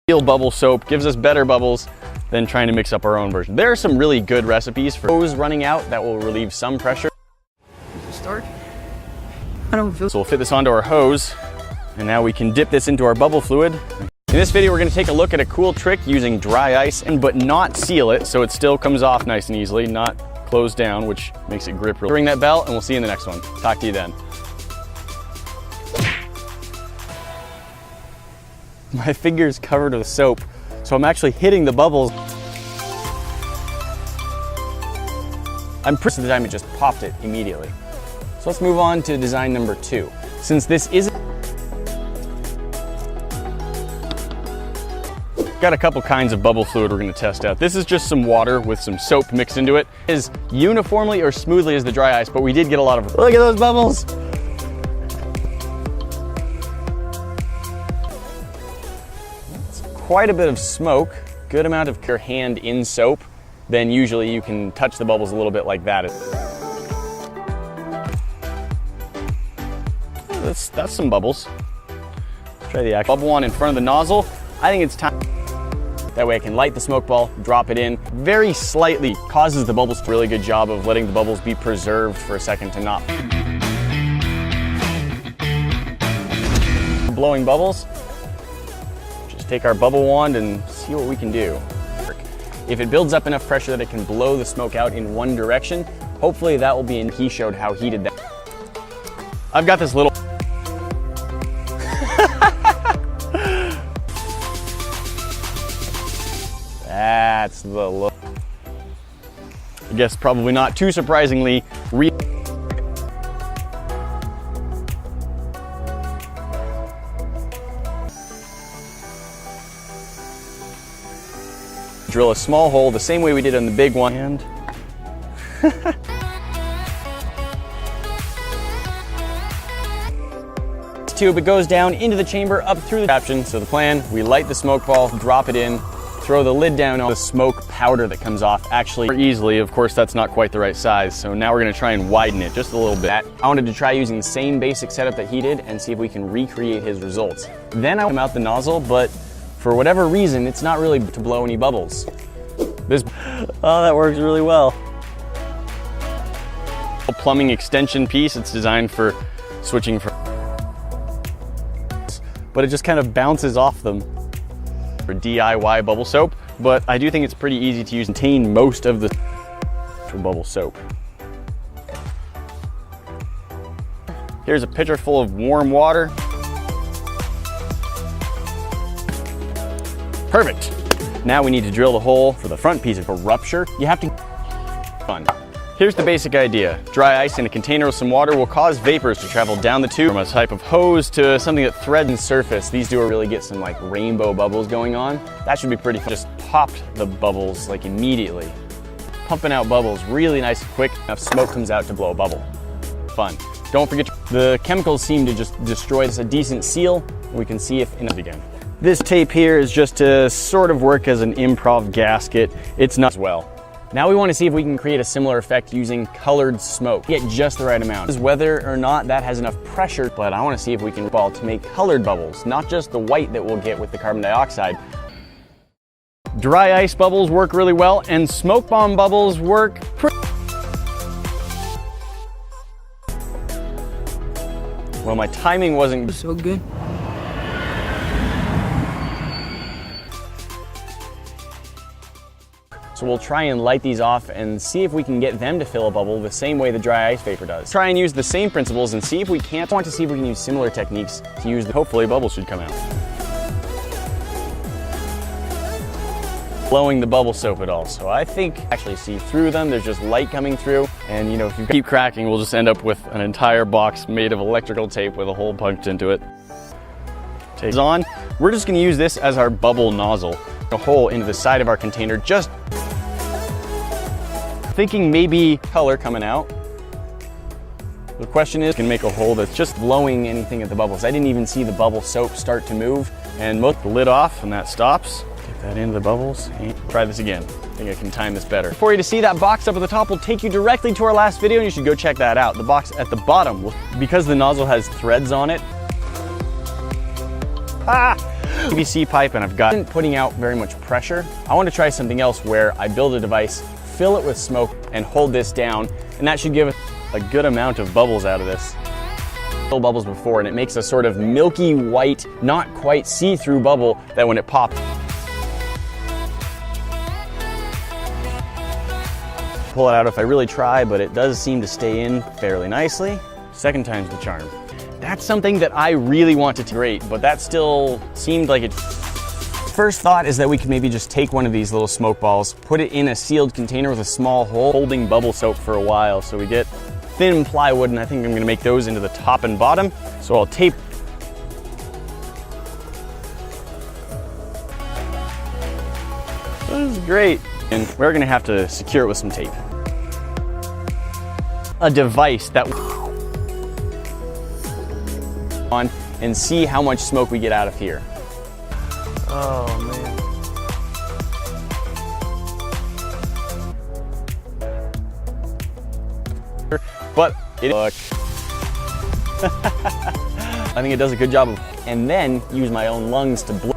Real bubble soap gives us better bubbles than trying to mix up our own version. There are some really good recipes for hose running out that will relieve some pressure. Start. I don't feel. So we'll fit this onto our hose, and now we can dip this into our bubble fluid. In this video, we're going to take a look at a cool trick using dry ice, but not seal it so it still comes off nice and easily, not closed down, which makes it grip. Ring that bell, and we'll see you in the next one. Talk to you then. My finger's covered with soap, so I'm actually hitting the bubbles. I'm pretty the time it just popped it immediately. So let's move on to design number 2. Since this isn't... Got a couple kinds of bubble fluid we're going to test out. This is just some water with some soap mixed into it. It is uniformly or smoothly as the dry ice, but we did get a lot of... Look at those bubbles! Quite a bit of smoke, good amount of your hand in soap, then usually you can touch the bubbles a little bit like that. That's some bubbles. Let's try the actual bubble one in front of the nozzle. I think it's time. That way I can light the smoke ball, drop it in, very slightly causes the bubbles to do a really good job of letting the bubbles be preserved for a second to not. Blowing bubbles. Take our bubble wand and see what we can do. If it builds up enough pressure that it can blow the smoke out in one direction, hopefully that will be in. He showed how he did that. I've got this little... That's the look. I guess probably not too surprisingly, drill a small hole the same way we did on the big one. And this tube, it goes down into the chamber up through the caption. So the plan, we light the smoke ball, drop it in, throw the lid down on the smoke powder that comes off actually easily. Of course, that's not quite the right size. So now we're gonna try and widen it just a little bit. I wanted to try using the same basic setup that he did and see if we can recreate his results. Then I come out the nozzle, but for whatever reason, it's not really to blow any bubbles. Oh, that works really well. A plumbing extension piece, it's designed for switching from, but it just kind of bounces off them for DIY bubble soap. But I do think it's pretty easy to use and contain most of the bubble soap. Here's a pitcher full of warm water. Perfect. Now we need to drill the hole for the front piece of a rupture. You have to fun. Here's the basic idea. Dry ice in a container with some water will cause vapors to travel down the tube from a type of hose to something that threads the surface. These do really get some like rainbow bubbles going on. That should be pretty fun. Just popped the bubbles like immediately. Pumping out bubbles really nice and quick. Enough smoke comes out to blow a bubble. Fun. Don't forget, the chemicals seem to just destroy this. A decent seal. We can see if in it again. This tape here is just to sort of work as an improv gasket. It's not as well. Now we want to see if we can create a similar effect using colored smoke. Get just the right amount. Whether or not that has enough pressure, but I want to see if we can ball to make colored bubbles, not just the white that we'll get with the carbon dioxide. Dry ice bubbles work really well, and smoke bomb bubbles work pretty well. My timing wasn't so good. So we'll try and light these off and see if we can get them to fill a bubble the same way the dry ice vapor does. Try and use the same principles and see if we can't. I want to see if we can use similar techniques to use hopefully bubbles should come out. Blowing the bubble soap at all. So I think actually see through them. There's just light coming through. And you know, if you keep cracking, we'll just end up with an entire box made of electrical tape with a hole punched into it. Take it on. We're just gonna use this as our bubble nozzle. A hole into the side of our container, just thinking maybe color coming out. The question is, can make a hole that's just blowing anything at the bubbles. I didn't even see the bubble soap start to move, and look, the lid off and that stops. Get that into the bubbles. Try this again. I think I can time this better. For you to see that box up at the top will take you directly to our last video, and you should go check that out. The box at the bottom, because the nozzle has threads on it. PVC pipe, and I've got putting out very much pressure. I want to try something else where I build a device, fill it with smoke, and hold this down, and that should give a good amount of bubbles out of this. Bubbles before, and it makes a sort of milky white, not quite see-through bubble that when it pops, pull it out if I really try, but it does seem to stay in fairly nicely. Second time's the charm. That's something that I really wanted to create, but that still seemed like it. First thought is that we could maybe just take one of these little smoke balls, put it in a sealed container with a small hole, holding bubble soap for a while. So we get thin plywood, and I think I'm gonna make those into the top and bottom. So I'll tape. This is great. And we're gonna have to secure it with some tape. A device that on and see how much smoke we get out of here. Oh man. But it look. I think it does a good job of, and then use my own lungs to blow.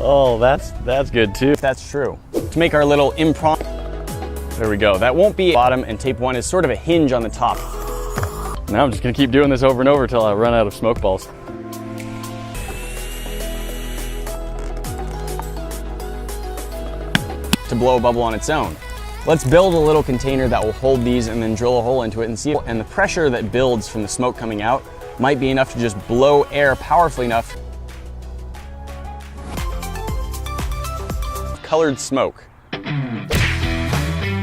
Oh, that's good too. That's true. To make our little impromptu. There we go. That won't be bottom, and tape one is sort of a hinge on the top. Now I'm just gonna keep doing this over and over until I run out of smoke balls. To blow a bubble on its own. Let's build a little container that will hold these and then drill a hole into it and see. And the pressure that builds from the smoke coming out might be enough to just blow air powerfully enough. Colored smoke.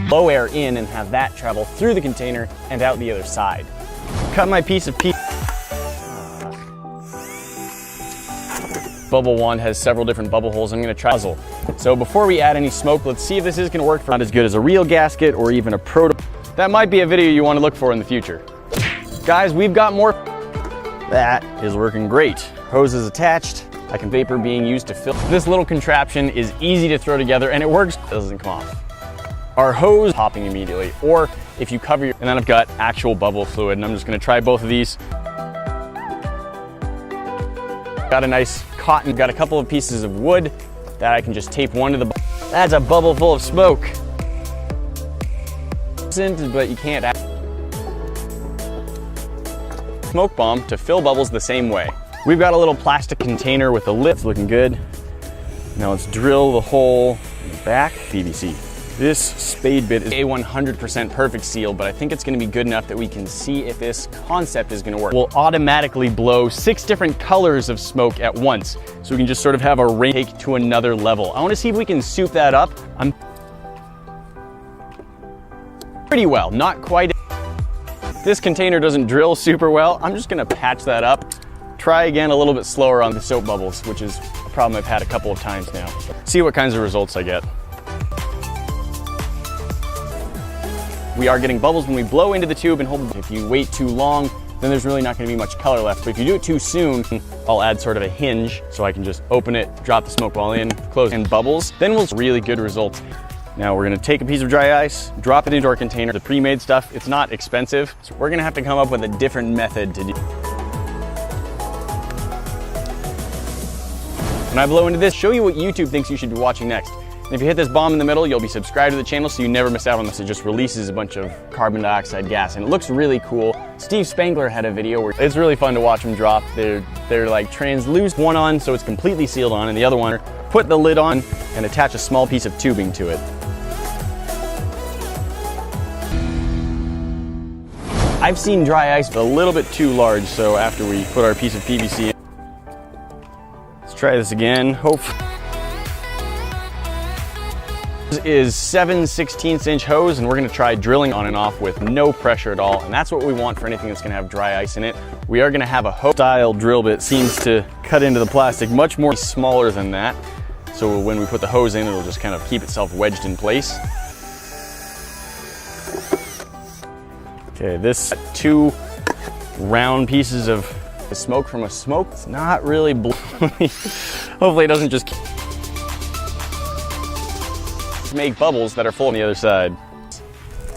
Blow air in and have that travel through the container and out the other side. Cut my piece of Bubble one has several different bubble holes. I'm gonna try puzzle. So before we add any smoke, let's see if this is gonna work for not as good as a real gasket or even a prototype. That might be a video you wanna look for in the future. Guys, we've got more. That is working great. Hose is attached. I can vapor being used to fill. This little contraption is easy to throw together and it works. It doesn't come off. Our hose popping immediately, or if you cover your, and then I've got actual bubble fluid, and I'm just gonna try both of these. Got a nice cotton, got a couple of pieces of wood that I can just tape one to the, that's a bubble full of smoke. But you can't add smoke bomb to fill bubbles the same way. We've got a little plastic container with a lid. It's looking good. Now let's drill the hole in the back. PVC. This spade bit is a 100% perfect seal, but I think it's gonna be good enough that we can see if this concept is gonna work. We'll automatically blow 6 different colors of smoke at once, so we can just sort of have our range take to another level. I wanna see if we can soup that up. I'm pretty well, not quite. This container doesn't drill super well. I'm just gonna patch that up. Try again a little bit slower on the soap bubbles, which is a problem I've had a couple of times now. See what kinds of results I get. We are getting bubbles when we blow into the tube and hold. If you wait too long, then there's really not gonna be much color left. But if you do it too soon, I'll add sort of a hinge so I can just open it, drop the smoke ball in, close, and bubbles. Then we'll see really good results. Now we're gonna take a piece of dry ice, drop it into our container. The pre-made stuff, it's not expensive, so we're gonna have to come up with a different method to do. When I blow into this, show you what YouTube thinks you should be watching next. And if you hit this bomb in the middle, you'll be subscribed to the channel so you never miss out on this. It just releases a bunch of carbon dioxide gas and it looks really cool. Steve Spangler had a video where it's really fun to watch them drop. They're like translucent. One on so it's completely sealed on, and the other one, put the lid on and attach a small piece of tubing to it. I've seen dry ice a little bit too large, so after we put our piece of PVC in, let's try this again. Hope. This is 7/16" hose, and we're gonna try drilling on and off with no pressure at all, and that's what we want for anything that's gonna have dry ice in it. We are gonna have a hose style drill bit. Seems to cut into the plastic much more smaller than that, so when we put the hose in, it'll just kind of keep itself wedged in place. Okay, this 2 round pieces of smoke from a smoke. It's not really blowing. Hopefully it doesn't just make bubbles that are full on the other side.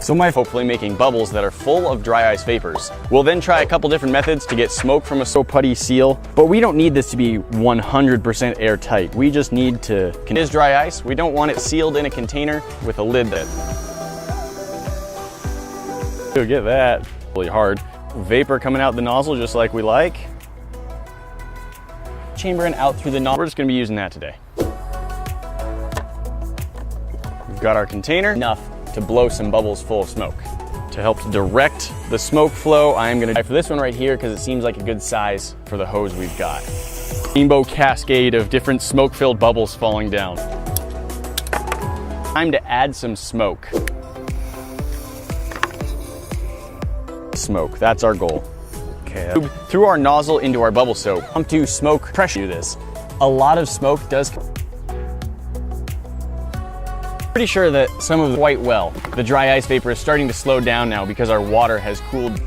So hopefully making bubbles that are full of dry ice vapors. We'll then try a couple different methods to get smoke from a so putty seal, but we don't need this to be 100% airtight. We just need to, it is dry ice. We don't want it sealed in a container with a lid that, you'll get that really hard. Vapor coming out the nozzle just like we like. Chamber and out through the nozzle. We're just gonna be using that today. We've got our container, enough to blow some bubbles full of smoke. To help direct the smoke flow, I am gonna try for this one right here because it seems like a good size for the hose we've got. Rainbow cascade of different smoke-filled bubbles falling down. Time to add some smoke. Smoke, that's our goal. Okay. Through our nozzle into our bubble soap. Pump to smoke pressure. Do this. A lot of smoke does. Pretty sure that some of the quite well. The dry ice vapor is starting to slow down now because our water has cooled.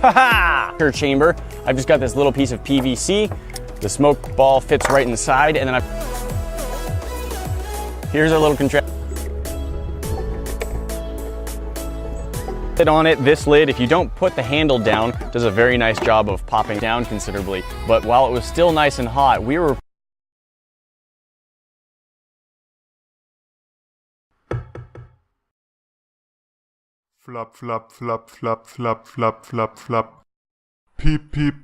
Haha! Chamber. I've just got this little piece of PVC. The smoke ball fits right inside, and then here's our little contraption. On it, this lid, if you don't put the handle down, does a very nice job of popping down considerably. But while it was still nice and hot, we were flop, flop, flop, flop, flop, flop, flop, flop. Peep, peep.